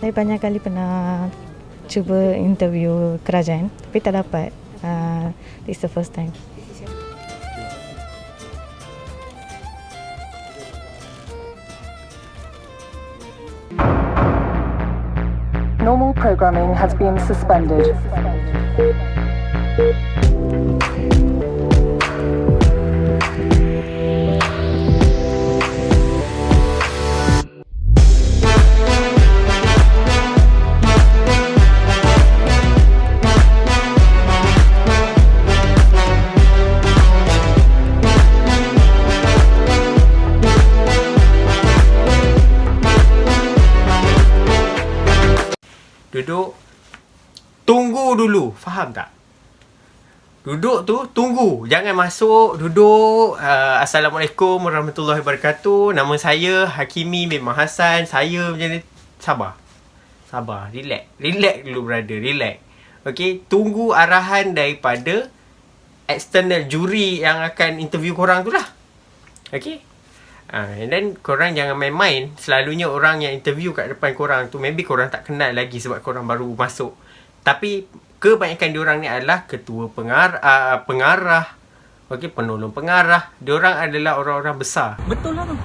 Saya banyak kali pernah cuba interview kerajaan tapi tak dapat. This is the first time. Normal programming has been suspended. Duduk, tunggu dulu, faham tak? Duduk tu, tunggu, jangan masuk, duduk. Assalamualaikum warahmatullahi wabarakatuh. Nama saya Hakimi bin Hasan. Saya macam ni. Sabar, relax dulu brother, relax. Okay, tunggu arahan daripada external juri yang akan interview korang tu lah. Okay. And then korang jangan main-main. Selalunya orang yang interview kat depan korang tu maybe korang tak kenal lagi sebab korang baru masuk. Tapi kebanyakan diorang ni adalah ketua pengarah, okey, penolong pengarah. Diorang adalah orang-orang besar. Betul lah tu.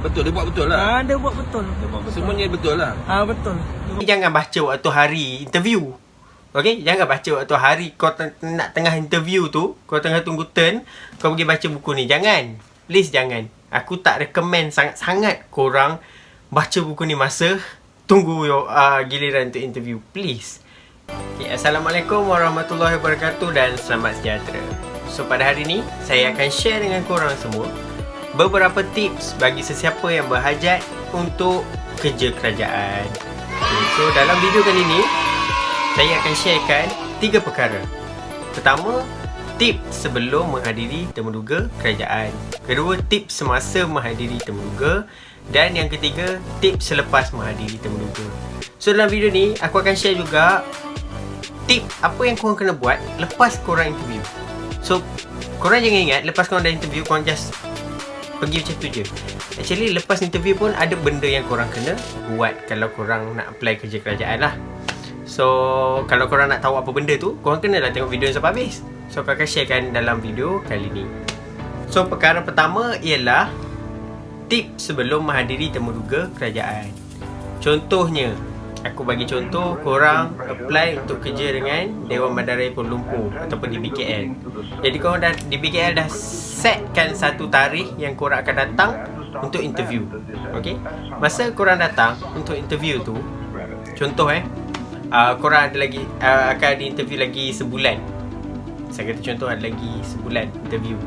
Betul, dia buat betul lah. Dia buat betul. Semuanya betul lah. Betul. Jangan baca waktu hari interview. Okey, jangan baca waktu hari kau nak tengah interview tu, kau tengah tunggu turn, kau pergi baca buku ni. Jangan. Please jangan. Aku tak recommend sangat-sangat korang baca buku ni masa tunggu giliran untuk interview. Please. Okay, Assalamualaikum warahmatullahi wabarakatuh dan selamat sejahtera. So, pada hari ni, saya akan share dengan korang semua beberapa tips bagi sesiapa yang berhajat untuk kerja kerajaan. Okay, so, dalam video kali ni, saya akan sharekan 3 perkara. Pertama, tips sebelum menghadiri temuduga kerajaan. Kedua, tips semasa menghadiri temuduga. Dan yang ketiga, tips selepas menghadiri temuduga. So dalam video ni, aku akan share juga tip apa yang korang kena buat lepas korang interview. So, korang jangan ingat lepas korang dah interview, korang just pergi macam tu je. Actually, lepas interview pun ada benda yang korang kena buat kalau korang nak apply kerja kerajaan lah. So, kalau korang nak tahu apa benda tu, korang kenalah tengok video sampai habis. So, aku akan sharekan dalam video kali ni. So, perkara pertama ialah tips sebelum menghadiri temuduga kerajaan. Contohnya, aku bagi contoh, korang apply untuk kerja dengan Dewan Bandaraya Kuala Lumpur ataupun di BKL. Jadi, korang dah di BKL dah setkan satu tarikh yang korang akan datang untuk interview. Okay? Masa korang datang untuk interview tu, contoh korang ada lagi akan di interview lagi sebulan. Saya kata contoh ada lagi sebulan interview.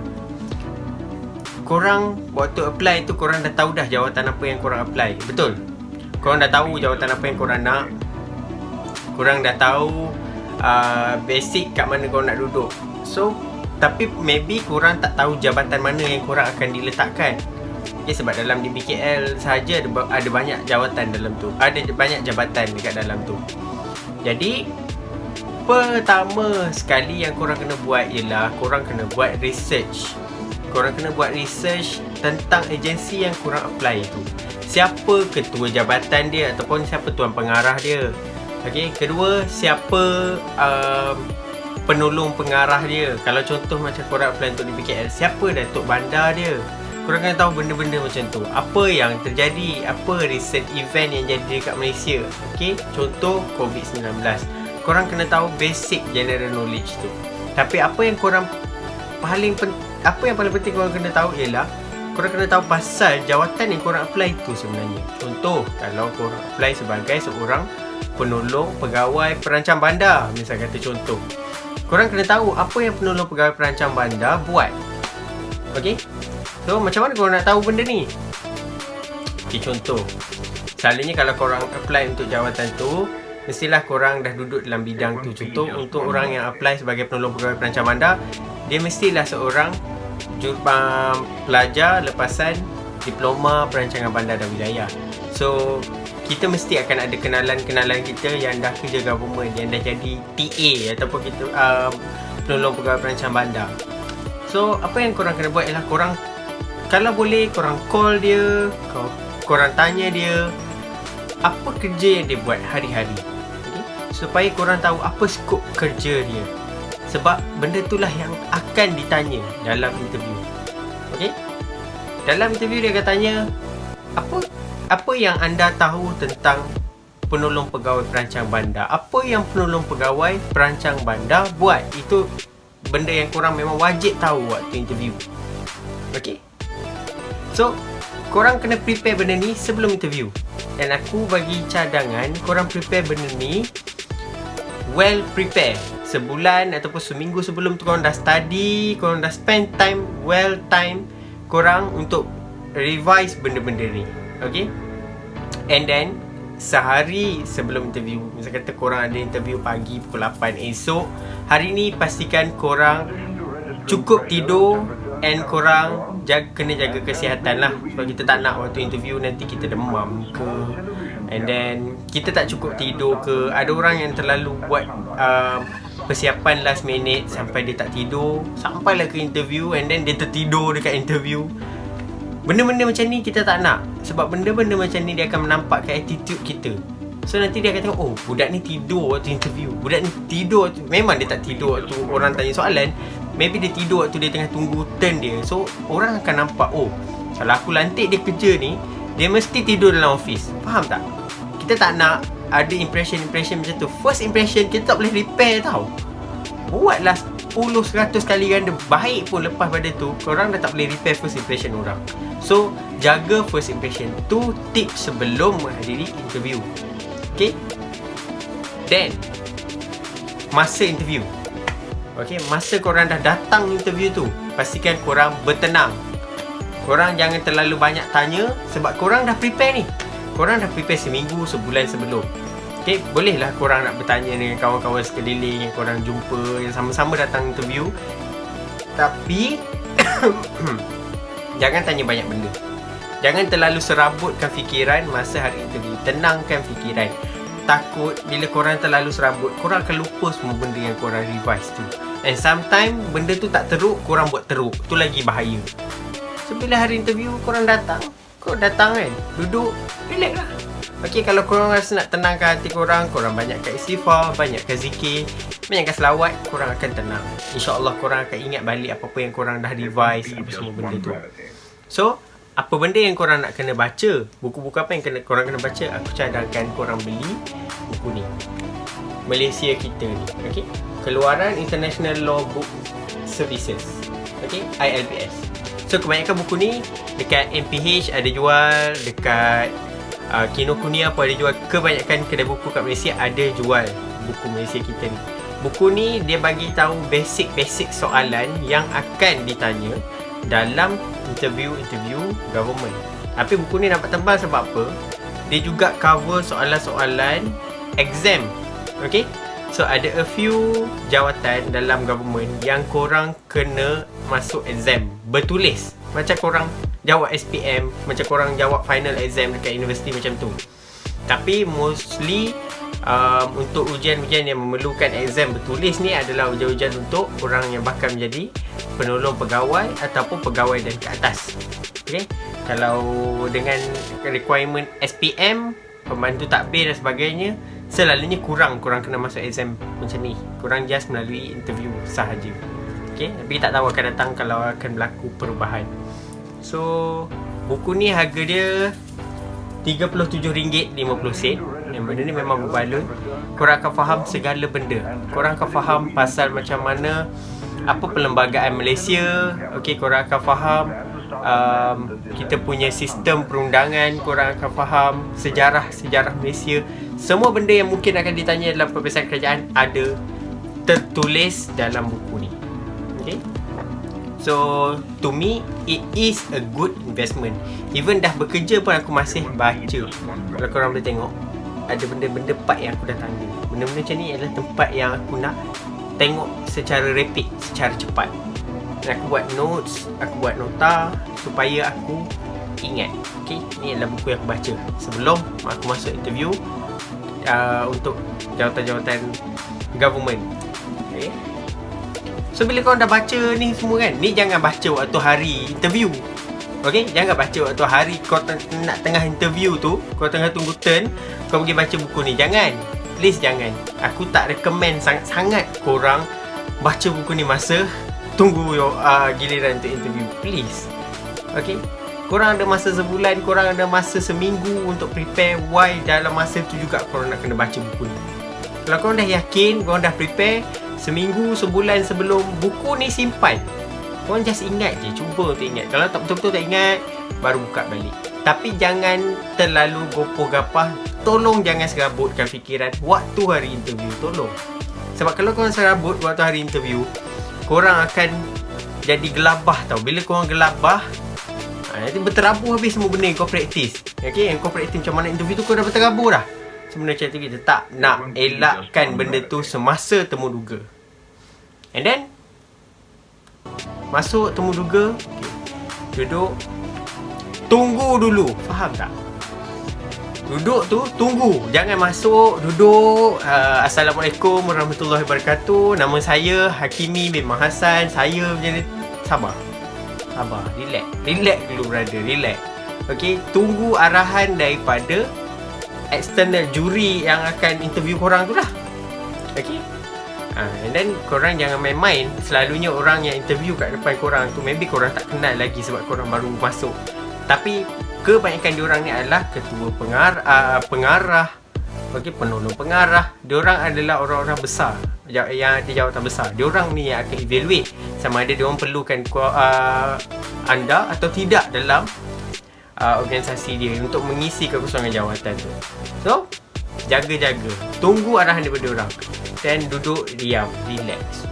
Korang waktu apply tu korang dah tahu dah jawatan apa yang korang apply. Betul? Korang dah tahu jawatan apa yang korang nak. Korang dah tahu basic kat mana korang nak duduk. So, tapi maybe korang tak tahu jabatan mana yang korang akan diletakkan. Okay, sebab dalam di BKL sahaja ada banyak jawatan dalam tu. Ada banyak jabatan dekat dalam tu. Jadi, pertama sekali yang korang kena buat ialah korang kena buat research. Korang kena buat research tentang agensi yang korang apply tu. Siapa ketua jabatan dia ataupun siapa tuan pengarah dia. Okey, kedua, siapa penolong pengarah dia. Kalau contoh macam korang apply untuk di BKL, siapa Datuk Bandar dia. Korang kena tahu benda-benda macam tu. Apa yang terjadi, apa recent event yang jadi dekat Malaysia. Okey, contoh COVID-19. Korang kena tahu basic general knowledge tu. Tapi apa yang paling penting korang kena tahu ialah korang kena tahu pasal jawatan yang korang apply tu sebenarnya. Contoh, kalau korang apply sebagai seorang penolong pegawai perancang bandar, misal kata contoh, korang kena tahu apa yang penolong pegawai perancang bandar buat. Okey? So, macam mana korang nak tahu benda ni? Okey, contoh, selalunya kalau korang apply untuk jawatan tu, mestilah korang dah duduk dalam bidang tu. Contoh, untuk orang yang apply sebagai penolong pegawai perancang bandar, dia mestilah seorang pelajar lepasan diploma perancangan bandar dan wilayah. So, kita mesti akan ada kenalan-kenalan kita yang dah kerja government, yang dah jadi TA ataupun kita penolong pegawai perancang bandar. So, apa yang korang kena buat ialah korang, kalau boleh, korang call dia, korang tanya dia apa kerja yang dia buat hari-hari. Okay? Supaya korang tahu apa skop kerja dia. Sebab benda itulah yang akan ditanya dalam interview. Okay? Dalam interview dia akan tanya, apa yang anda tahu tentang penolong pegawai perancang bandar? Apa yang penolong pegawai perancang bandar buat? Itu benda yang korang memang wajib tahu waktu interview. Okay? So, korang kena prepare benda ni sebelum interview. Dan aku bagi cadangan, korang prepare benda ni well prepare. Sebulan ataupun seminggu sebelum tu korang dah study, korang dah spend time, korang untuk revise benda-benda ni. Okay? And then, sehari sebelum interview, misal kata korang ada interview pagi pukul 8 esok, hari ni pastikan korang cukup tidur and korang kena jaga kesihatan lah. Sebab kita tak nak waktu interview nanti kita demam ke, and then kita tak cukup tidur ke. Ada orang yang terlalu buat persiapan last minute sampai dia tak tidur, sampailah ke interview and then dia tertidur dekat interview. Benda-benda macam ni kita tak nak. Sebab benda-benda macam ni dia akan menampakkan attitude kita. So nanti dia akan tengok, oh budak ni tidur waktu interview, budak ni tidur waktu, memang dia tak tidur waktu orang tanya soalan, maybe dia tidur waktu dia tengah tunggu turn dia. So orang akan nampak, oh kalau aku lantik dia kerja ni, dia mesti tidur dalam office. Faham tak? Kita tak nak ada impression macam tu. First impression kita tak boleh repair tau. Buatlah 10-100 kali ganda baik pun, lepas pada tu korang dah tak boleh repair first impression orang. So jaga first impression. Tu tips sebelum menghadiri interview. Okay? Then masa interview, okay, masa korang dah datang interview tu, pastikan korang bertenang. Korang jangan terlalu banyak tanya sebab korang dah prepare ni. Korang dah prepare seminggu, sebulan sebelum. Okay, bolehlah korang nak bertanya dengan kawan-kawan sekeliling yang korang jumpa, yang sama-sama datang interview. Tapi jangan tanya banyak benda. Jangan terlalu serabutkan fikiran masa hari interview. Tenangkan fikiran. Takut bila korang terlalu serabut, korang akan lupa semua benda yang korang revise tu. And sometimes benda tu tak teruk, korang buat teruk. Tu lagi bahaya. So bila hari interview korang datang, kan, duduk, relax lah. Okay, kalau korang rasa nak tenangkan hati korang, korang banyakkan istighfar, banyakkan zikir, banyakkan selawat, korang akan tenang. InsyaAllah korang akan ingat balik apa-apa yang korang dah revise, apa semua benda tu. So, apa benda yang korang nak kena baca, buku-buku apa yang korang kena baca, aku cadangkan korang beli buku ni, Malaysia kita ni. Okay, Keluaran International Law Book Services, okay, ILBS. So kebanyakan buku ni dekat MPH ada jual, dekat Kinokuniya pun ada jual. Kebanyakan kedai buku kat Malaysia ada jual buku Malaysia kita ni. Buku ni dia bagi tahu basic soalan yang akan ditanya dalam interview government. Tapi buku ni nampak tebal sebab apa? Dia juga cover soalan-soalan exam. Okay? So ada a few jawatan dalam government yang korang kena masuk exam bertulis. Macam korang jawab SPM, macam korang jawab final exam dekat universiti macam tu. Tapi mostly untuk ujian-ujian yang memerlukan exam bertulis ni adalah ujian-ujian untuk orang yang bakal menjadi penolong pegawai ataupun pegawai dan ke atas. Okay? Kalau dengan requirement SPM, pembantu takbir dan sebagainya, selalunya korang kena masuk exam macam ni. Korang just melalui interview sahaja. Okay? Tapi tak tahu akan datang kalau akan berlaku perubahan. So, buku ni harga dia RM37.50. Yang benda ni memang berbaloi. Korang akan faham segala benda. Korang akan faham pasal macam mana apa perlembagaan Malaysia. Okay, korang akan faham kita punya sistem perundangan. Korang akan faham sejarah Malaysia. Semua benda yang mungkin akan ditanya dalam peperiksaan kerajaan ada tertulis dalam buku ni. Okay. So, to me, it is a good investment. Even dah bekerja pun aku masih baca. Kalau korang boleh tengok, ada benda-benda part yang aku dah tanda. Benda-benda macam ni adalah tempat yang aku nak tengok secara rapid, secara cepat. Dan aku buat notes, aku buat nota supaya aku ingat. Okay, ni adalah buku yang aku baca sebelum aku masuk interview untuk jawatan-jawatan government. Okay. So bila korang dah baca ni semua kan, ni jangan baca waktu hari interview. Okay, jangan baca waktu hari kau nak tengah interview tu, kau tengah tunggu turn, kau pergi baca buku ni. Jangan. Please jangan. Aku tak recommend sangat-sangat korang baca buku ni masa tunggu giliran untuk interview. Please. Okay. Korang ada masa sebulan, korang ada masa seminggu untuk prepare. Why dalam masa tu juga korang nak kena baca buku ni? Kalau korang dah yakin, korang dah prepare, seminggu, sebulan sebelum buku ni simpan. Korang just ingat je, cuba untuk ingat. Kalau tak betul-betul tak ingat, baru buka balik. Tapi jangan terlalu gopoh gapah. Tolong jangan serabutkan fikiran waktu hari interview. Tolong. Sebab kalau korang serabut waktu hari interview, korang akan jadi gelabah tau. Bila korang gelabah, nanti berterabur habis semua benda yang kau praktis. Okay, yang kau praktis macam mana interview tu, kau dah berterabur dah. Sebenarnya macam tu kita tak nak elakkan benda tu semasa temu duga. And then masuk temu duga, duduk, tunggu dulu. Faham tak? Duduk tu, tunggu. Jangan masuk, duduk. Assalamualaikum warahmatullahi wabarakatuh. Nama saya Hakimi bin Mahasan. Saya macam ni. Sabar. Relax. Relax dulu, brother. Relax. Okay, tunggu arahan daripada external juri yang akan interview korang tu lah. Okay. And then korang jangan main-main. Selalunya orang yang interview kat depan korang tu, maybe korang tak kenal lagi sebab korang baru masuk. Tapi kebanyakan diorang ni adalah ketua pengarah, okay, penolong pengarah. Diorang adalah orang-orang besar yang ada jawatan besar. Diorang ni yang akan evaluate sama ada diorang perlukan anda atau tidak dalam organisasi dia untuk mengisi kekosongan jawatan tu. So, jaga-jaga. Tunggu arahan daripada diorang. Dan duduk diam, relax.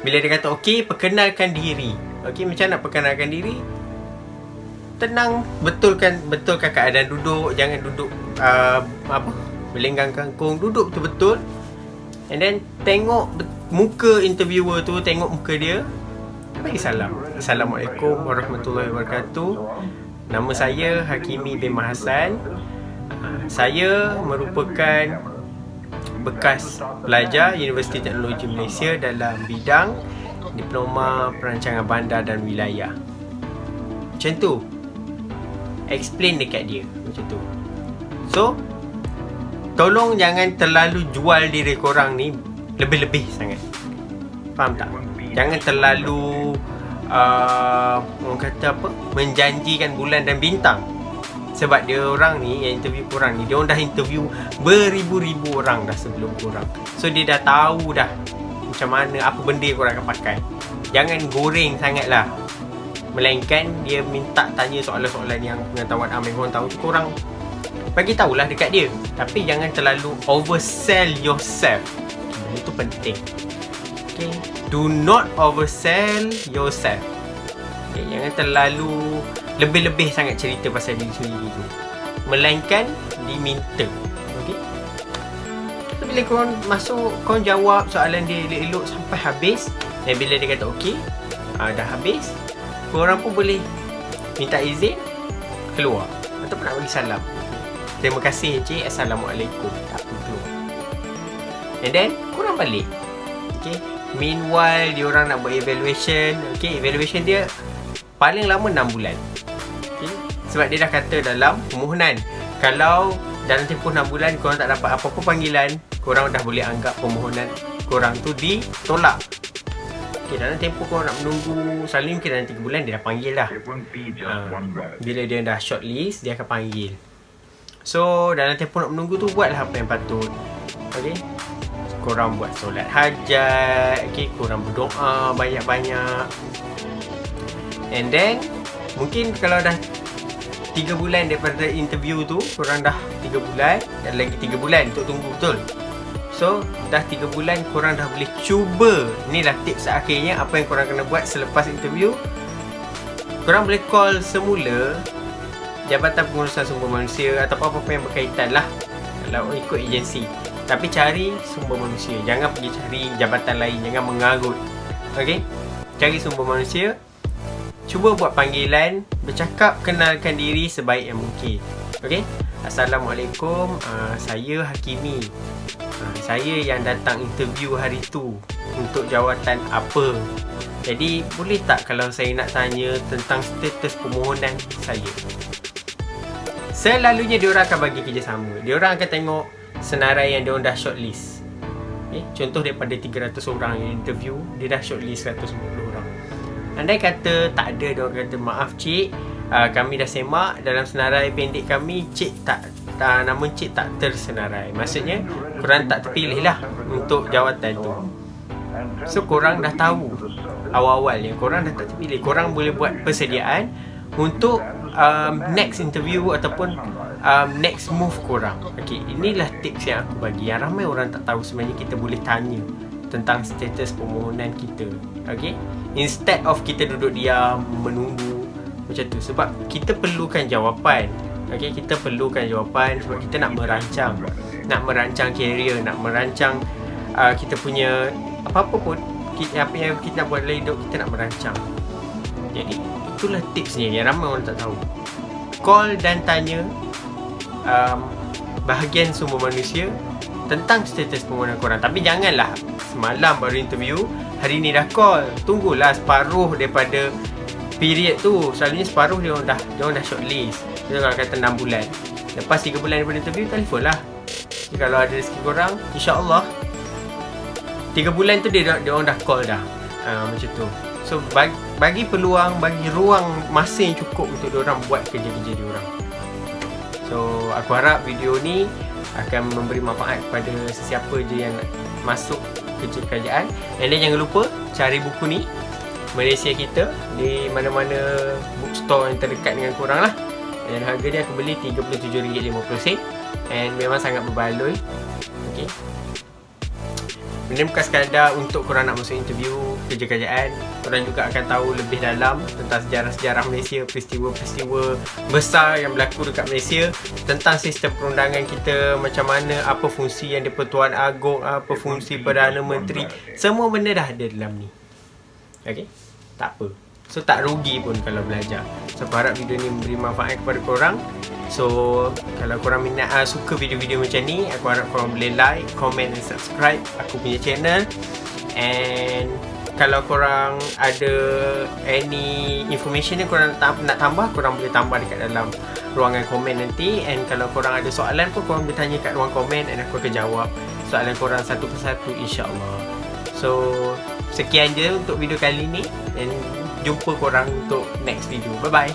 Bila dia kata okey, perkenalkan diri. Okey, macam nak perkenalkan diri? Tenang, betulkan keadaan duduk. Jangan duduk melenggang kangkung. Duduk betul-betul. And then tengok muka interviewer tu, tengok muka dia. Bagi salam. Assalamualaikum warahmatullahi wabarakatuh. Nama saya Hakimi bin Mahasan. Saya merupakan bekas pelajar Universiti Teknologi Malaysia dalam bidang Diploma Perancangan Bandar dan Wilayah. Macam tu. Explain dekat dia. Macam tu. So, tolong jangan terlalu jual diri korang ni lebih-lebih sangat. Faham tak? Jangan terlalu orang kata apa, menjanjikan bulan dan bintang. Sebab dia orang ni yang interview korang ni, dia orang dah interview beribu-ribu orang dah sebelum korang. So dia dah tahu dah macam mana, apa benda korang akan pakai. Jangan goreng sangat lah. Melainkan dia minta tanya soalan-soalan yang pengetahuan am yang korang tahu tu, korang bagi tahulah dekat dia. Tapi jangan terlalu oversell yourself. Itu penting. Okay. Do not oversell yourself. Okay. Jangan terlalu lebih-lebih sangat cerita pasal diri sendiri tu. Melainkan diminta. Okay. So, bila korang masuk, korang jawab soalan dia elok-elok sampai habis. Dan bila dia kata okey, dah habis, korang pun boleh minta izin keluar. Ataupun nak bagi salam. Terima kasih Encik, Assalamualaikum. Tak apa, keluar. And then korang balik. Okay. Meanwhile diorang nak buat evaluation. Okay, evaluation dia paling lama 6 bulan. Okay. Sebab dia dah kata dalam permohonan, kalau dalam tempoh 6 bulan korang tak dapat apa-apa panggilan, korang dah boleh anggap permohonan korang tu ditolak. Okay, dalam tempoh korang nak menunggu, selalu mungkin dalam 3 bulan dia dah panggil dah. Bila dia dah shortlist, dia akan panggil. So dalam tempoh nak menunggu tu, buatlah apa yang patut. Okay, korang buat solat hajat. Okay, korang berdoa banyak-banyak. And then mungkin kalau dah 3 bulan daripada interview tu, korang dah 3 bulan, dan lagi 3 bulan untuk tunggu betul. So dah 3 bulan, korang dah boleh cuba. Inilah tips akhirnya apa yang korang kena buat selepas interview. Korang boleh call semula Jabatan Pengurusan Sumber Manusia atau apa-apa yang berkaitan lah kalau ikut agensi. Tapi cari sumber manusia. Jangan pergi cari jabatan lain. Jangan mengarut. Okay, cari sumber manusia. Cuba buat panggilan, bercakap, kenalkan diri sebaik yang mungkin. Okay, Assalamualaikum, saya Hakimi. Saya yang datang interview hari tu untuk jawatan apa. Jadi boleh tak kalau saya nak tanya tentang status permohonan saya? Selalunya diorang akan bagi kerjasama. Diorang akan tengok senarai yang diorang dah shortlist. Contoh daripada 300 orang yang interview, dia dah shortlist 150 orang. Andai kata tak ada, diorang kata maaf cik, kami dah semak dalam senarai pendek kami, cik nama cik tak tersenarai. Maksudnya korang tak terpilih lah untuk jawatan tu. So korang dah tahu awal-awal yang korang dah tak terpilih. Korang boleh buat persediaan untuk next interview ataupun next move korang. Okay, inilah tips yang aku bagi, yang ramai orang tak tahu. Sebenarnya kita boleh tanya tentang status permohonan kita. Okay, instead of kita duduk diam menunggu macam tu, sebab kita perlukan jawapan. Okay, kita perlukan jawapan sebab kita nak merancang career, nak merancang kita punya apa-apa pun, apa yang kita nak buat dalam hidup, kita nak merancang. Jadi itulah tipsnya yang ramai orang tak tahu. Call dan tanya bahagian sumber manusia tentang status permohonan korang. Tapi janganlah semalam baru interview, hari ni dah call. Tunggulah separuh daripada period tu. Selalunya separuh dia orang dah shortlist. Dia kalau kata 6 bulan, lepas 3 bulan daripada interview, telefon lah. Jadi kalau ada rezeki korang, insyaAllah 3 bulan tu dia orang dah call dah. Macam tu. So bagi peluang, bagi ruang masa yang cukup untuk diorang buat kerja-kerja diorang. So aku harap video ni akan memberi manfaat kepada sesiapa je yang nak masuk kerja kerajaan. And then jangan lupa cari buku ni, Malaysia Kita, di mana-mana bookstore yang terdekat dengan korang lah. Dan harga dia aku beli RM37.50 and memang sangat berbaloi. Okay, benda bukan sekadar untuk korang nak masuk interview kerja kerajaan. Korang juga akan tahu lebih dalam tentang sejarah-sejarah Malaysia, peristiwa-peristiwa besar yang berlaku dekat Malaysia, tentang sistem perundangan kita, macam mana, apa fungsi yang di-Pertuan Agong, apa fungsi Perdana Menteri. Semua benda dah ada dalam ni. Okay, tak apa. So tak rugi pun kalau belajar. So aku harap video ni memberi manfaat kepada korang. So kalau korang minat, suka video-video macam ni, aku harap korang boleh like, comment dan subscribe aku punya channel. And kalau korang ada any information yang korang nak tambah, korang boleh tambah dekat dalam ruangan komen nanti. And kalau korang ada soalan pun, korang boleh tanya kat ruang komen and aku akan jawab soalan korang satu persatu, insyaAllah. So sekian je untuk video kali ni, and jumpa korang untuk next video. Bye bye.